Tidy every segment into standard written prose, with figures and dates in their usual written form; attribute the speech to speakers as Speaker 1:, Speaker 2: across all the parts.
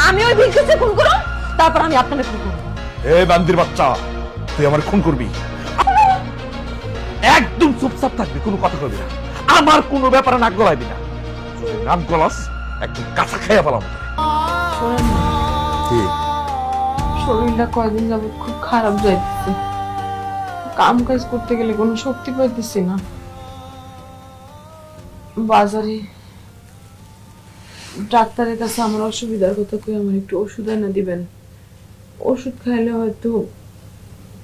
Speaker 1: আমি ওই বিলকিসকে খুন করব, তারপর আমি আপনাকে খুন করব।
Speaker 2: এই বান্দির বাচ্চা, তুই আমার খুন করবি? একদম চুপচাপ থাকবি, কোনো কথা কইবি না, আমার কোনো ব্যাপারে নাক গলাইবি না। যদি নাক গলাস একদম কাঁচা খাইয়া পেলাম।
Speaker 1: শোনেন না,
Speaker 2: ঠিক
Speaker 1: শরীরটা কয়দিন যাবত খুব খারাপ যাইতেছে, কাম কাজ করতে গেলে কোনো শক্তি পাইতেছি না। বাজারে ডাক্তারের কাছে আমার অসুবিধার কথা কই আমার একটু ওষুধ এনে দিবেন, ওষুধ খাইলে হয়তো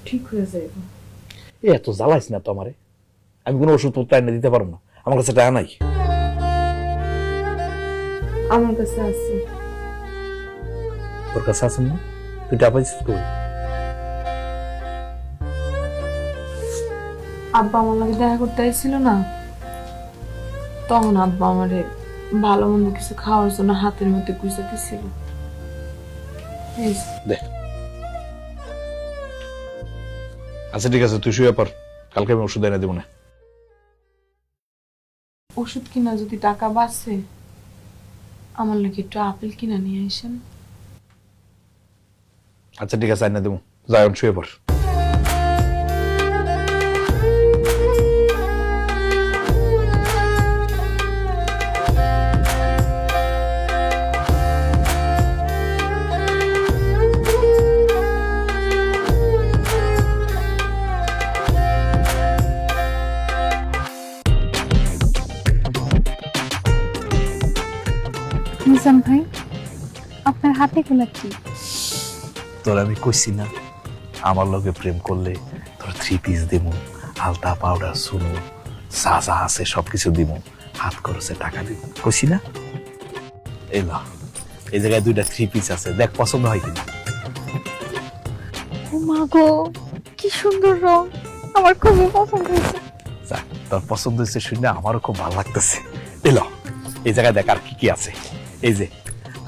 Speaker 1: ঠিক হয়ে যাবে।
Speaker 2: এত জ্বালাইস না তো আমারে, আমি কোনো ওষুধ পত্র এনে দিতে পারবো না, আমার কাছে টাকা নাই।
Speaker 1: আমার কাছে আছে।
Speaker 2: তোর কাছে আছে না? তুই টাকা পাইছিস কই?
Speaker 1: আব্বা আমার লাগে দেখা করতে আইছিল না, তখন আব্বা আমারে ভালো মন্দ কিছু খাওয়ার জন্য হাতের মধ্যে গুঁজে দিছিল। এই যে।
Speaker 2: দে। আচ্ছা ঠিক আছে, তুই শুয়ে পর, কালকে আমি ওষুধ এনে দেবো না।
Speaker 1: ওষুধ কিনা যদি টাকা বাঁচে, আমার লাগে একটু আপেল কিনা নিয়ে আসেন।
Speaker 2: আচ্ছা ঠিক আছে, এনে দেবো, যাই শুয়ে পর।
Speaker 3: নিজাম ভাই, আপনার হাতে গোলা কি?
Speaker 2: তোর আমি কইছি না, আমার লগে প্রেম করলে তোর 3 পিস দিমু, আলতা পাউডার সুনো যা যা আছে সবকিছু দিমু, হাত খরচে টাকা দিব, কইছি না? এই ল, এই জায়গায় 2টা 3 পিস আছে, দেখ পছন্দ হয় কিনা।
Speaker 3: ও মা গো, কি সুন্দর রং, আমার খুবই পছন্দ হয়েছে।
Speaker 2: যা, তোর পছন্দ হয়েছে শুনে আমারও খুব ভালো লাগতেছে। এই ল, এই জায়গায় দেখ আর কি কি আছে। এই যে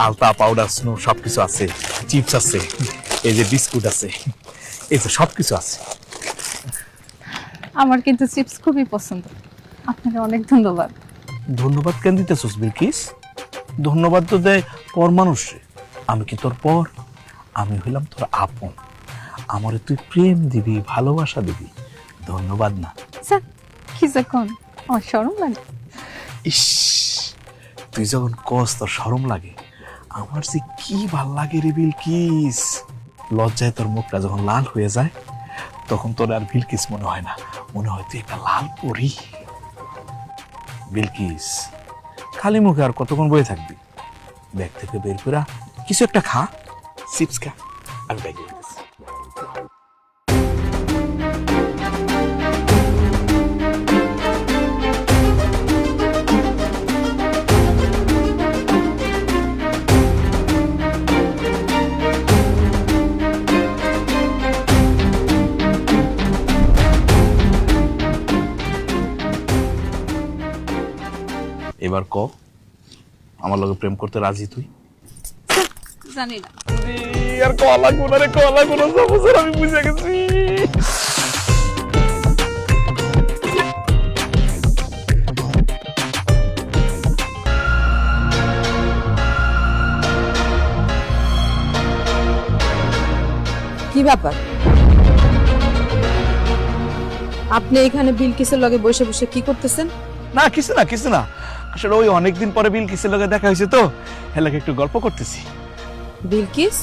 Speaker 2: আলতা পাউডার স্নো সবকিছু আছে, চিপস আছে, এই যে বিস্কুট আছে, এই যে সবকিছু আছে।
Speaker 3: আমার কিন্তু চিপস খুবই পছন্দ, আপনাকে অনেক ধন্যবাদ।
Speaker 2: ধন্যবাদ কেন দিতেছিস বিলকিস? ধন্যবাদ তো দেয় পর মানুষে, আমি কি তোর পর? আমি হইলাম তোর আপন, আমারে তুই প্রেম দিবি, ভালোবাসা দিবি, ধন্যবাদ না।
Speaker 3: স্যার, কি যে কোন, আমার শরম লাগে।
Speaker 2: ইস, তুই যখন কস তোর শরম লাগে, আমার যে কি ভাল লাগে রে বিলকিস। লজ্জায় তোর মুখটা যখন লাল হয়ে যায়, তখন তোর আর বিলকিস মনে হয় না, মনে হয় তুই একটা লাল পরি। বিলকিস, খালি মুখে আর কতক্ষণ বয়ে থাকবি? ব্যাগ থেকে বের করে কিছু একটা খা, চিপস খা, আমি ব্যাগে রেখেছি। এবার ক, আমার লগে প্রেম করতে রাজি তুই?
Speaker 3: জানি না।
Speaker 2: আর কলা গুনা রে, কলা গুনা সব আমি বুঝে গেছি।
Speaker 1: কি ব্যাপার, আপনি এখানে বিলকিসের লগে বসে বসে কি করতেছেন?
Speaker 2: না কিছু না, কিছু না, আসলে ওই অনেকদিন পরে বিলকিসের লগে দেখা হয়েছে তো, এলাকা একটু গল্প করতেছি।
Speaker 1: বিলকিস,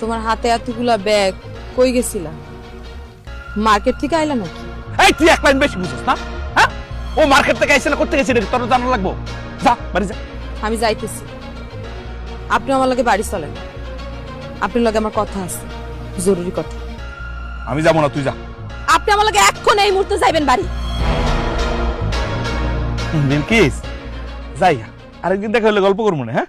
Speaker 1: তোমার হাতে এতগুলা ব্যাগ কই গেছিলা? মার্কেট থেকে আইলা নাকি?
Speaker 2: এই তুই এক লাইন বেশি বুঝছিস না? হ্যাঁ, ও মার্কেট থেকে আইছে না করতে গেছে রে, তোর জানা লাগবো। যা বাড়ি যা।
Speaker 1: আমি যাইতেছি, আপনি আমার লগে বাড়ি চলেন, আপনার লগে আমার কথা আছে, জরুরি কথা।
Speaker 2: আমি যাবো না, তুই যা।
Speaker 1: আপনি আমার লগে এখন এই মুহূর্তে যাইবেন বাড়ি।
Speaker 2: বিলকিস, যাই, আরেকদিন দেখা হলে গল্প করবো না। হ্যাঁ,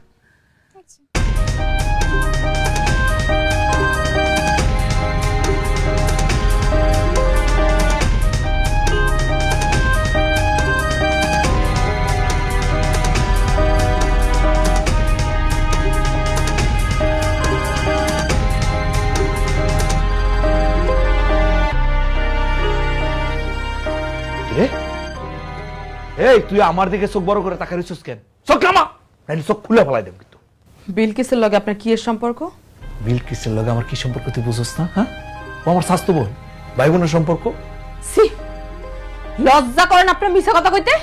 Speaker 2: এই তুই আমার দিকে চোখ বড় করে তাকাই রইছিস কেন? চোখ নামা, নাইলে চোখ খুলে ফেলাই দেব কিন্তু।
Speaker 1: বিলকিসের লগে আপনার কি এর সম্পর্ক?
Speaker 2: বিলকিসের লগে আমার কি সম্পর্ক তুই বুঝছ না? হ্যাঁ, ও আমার স্বাস্থ্য বোন, ভাই বোনের সম্পর্ক।
Speaker 1: সি, লজ্জা করেন আপনার মিছা কথা কইতে?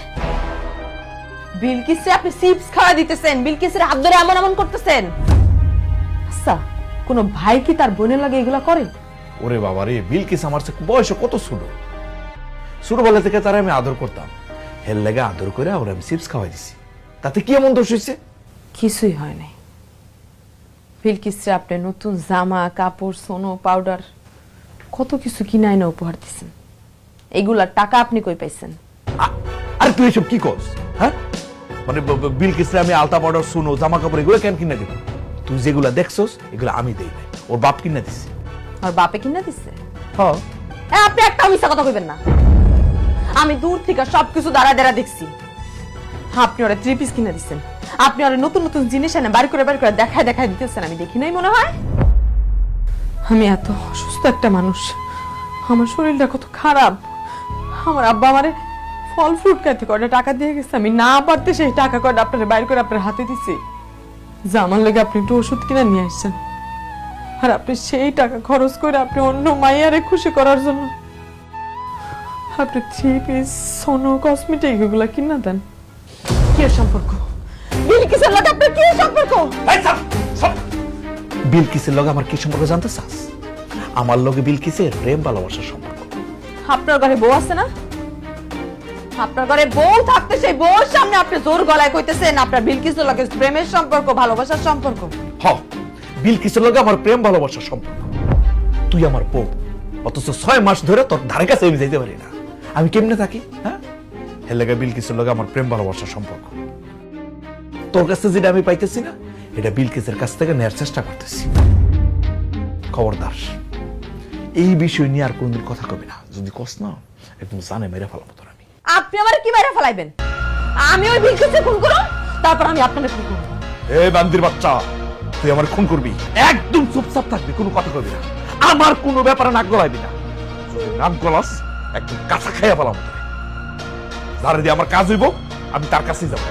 Speaker 1: বিলকিসে আপনি চিপস খাওয়া দিতেছেন, বিলকিসের হাত ধরে এমন এমন করতেছেন। আচ্ছা, কোন ভাই কি তার বোনের লাগে এগুলা করে?
Speaker 2: ওরে বাবা রে, বিলকিস আমার বয়স কত ছোট, ছোটবেলা থেকে তারা আমি আদর করতাম, হেল লেগে আদর করে ওরা আমি চিপস খাওয়াই দিছি, তাতে কি এমন দোষ হয়েছে?
Speaker 1: কিছুই হয় নাই। বিলকিসে আপনি নতুন জামা কাপড় সোনো পাউডার কত কিছু কিনাই না উপহার দিচ্ছেন, এগুলার টাকা আপনি কই পাইছেন?
Speaker 2: আর তুই এসব কি করস? হ্যাঁ, মানে বিলকিসে আমি আলতা পাউডার সোনো জামা কাপড় এগুলো কেন কিনা দিব? তুই যেগুলা দেখছস এগুলো আমি দেই নাই, ওর বাপ কিনা দিছে।
Speaker 1: আর বাপে কিনা দিচ্ছে?
Speaker 2: হ্যাঁ।
Speaker 1: আপনি একটা মিছা কথা কইবেন না। আমি দূর থেকে সবকিছু দাঁড়া দাঁড়া দেখছি। আপনি ওরা 3 পিস কিনে দিচ্ছেন, আপনি ওরা নতুন নতুন জিনিস এনে বার করে দেখায় দেখায় দিতেছেন, আমি দেখি নাই মনে হয়? আমি এত অসুস্থ একটা মানুষ, আমার শরীরটা কত খারাপ। আমার আব্বা আমারে ফল ফ্রুট খাইতে কয়টা টাকা দিয়ে গেছে, আমি না পারতে সেই টাকা কয়টা আপনার বাইর করে আপনার হাতে দিছি, যা আমার লেগে আপনি একটু ওষুধ কিনে নিয়ে আসছেন। আর আপনি সেই টাকা খরচ করে আপনি অন্য মাইয়ারে খুশি করার জন্য আপনি 3 পিস সোনো কসমেটিক এগুলা কিনা দেন। কি এর সম্পর্ক? বিলকিসের লগে আপনার কি সম্পর্ক?
Speaker 2: বিলকিসের লগে আমার কি সম্পর্ক জানতে চাস? আমার লগে বিলকিসের প্রেম ভালোবাসার সম্পর্ক।
Speaker 1: আপনার ঘরে বউ আছে না? আপনার ঘরে বউ থাকতে সেই বউর সামনে আপনি জোর গলায় কইতেছেন আপনার বিলকিসের লগে প্রেমের সম্পর্ক ভালোবাসার সম্পর্ক?
Speaker 2: হ, বিলকিসের লগে আমার প্রেম ভালোবাসার সম্পর্ক। তুই আমার বউ, অথচ 6 মাস ধরে তোর ধারে কাছে আমি যাইতে পারি না। আমি কেমনে থাকি? হ্যাঁ, এর লগে বিলকিসের লগে আমার প্রেম ভালোবাসার সম্পর্ক। তোর কাছে যেটা আমি পাইতেছি না, এটা বিলকিসের কাছ থেকে নেয়ার চেষ্টা করতেছি। খবরদার, এই বিষয় নিয়ে আর কোনদিন কথা কবি না। যদি কস না, একদম জানে মেরে ফেলাবো তোর আমি।
Speaker 1: আপনি আমারে কি মেরে ফেলাইবেন? আমি ওই বিলকিসকে খুন করব, তারপর আমি আপনাকে খুন করব।
Speaker 2: এই বান্দির বাচ্চা, তুই আমার খুন করবি? একদম চুপচাপ থাকবি, কোনো কথা কবি না, আমার কোনো ব্যাপারে নাক গলাইবি না। যদি নাক গলাস, একদম কাঁচা খাইয়া ফেলাম। যারা দিয়ে আমার কাজ হইব, আমি তার কাছেই যাবো।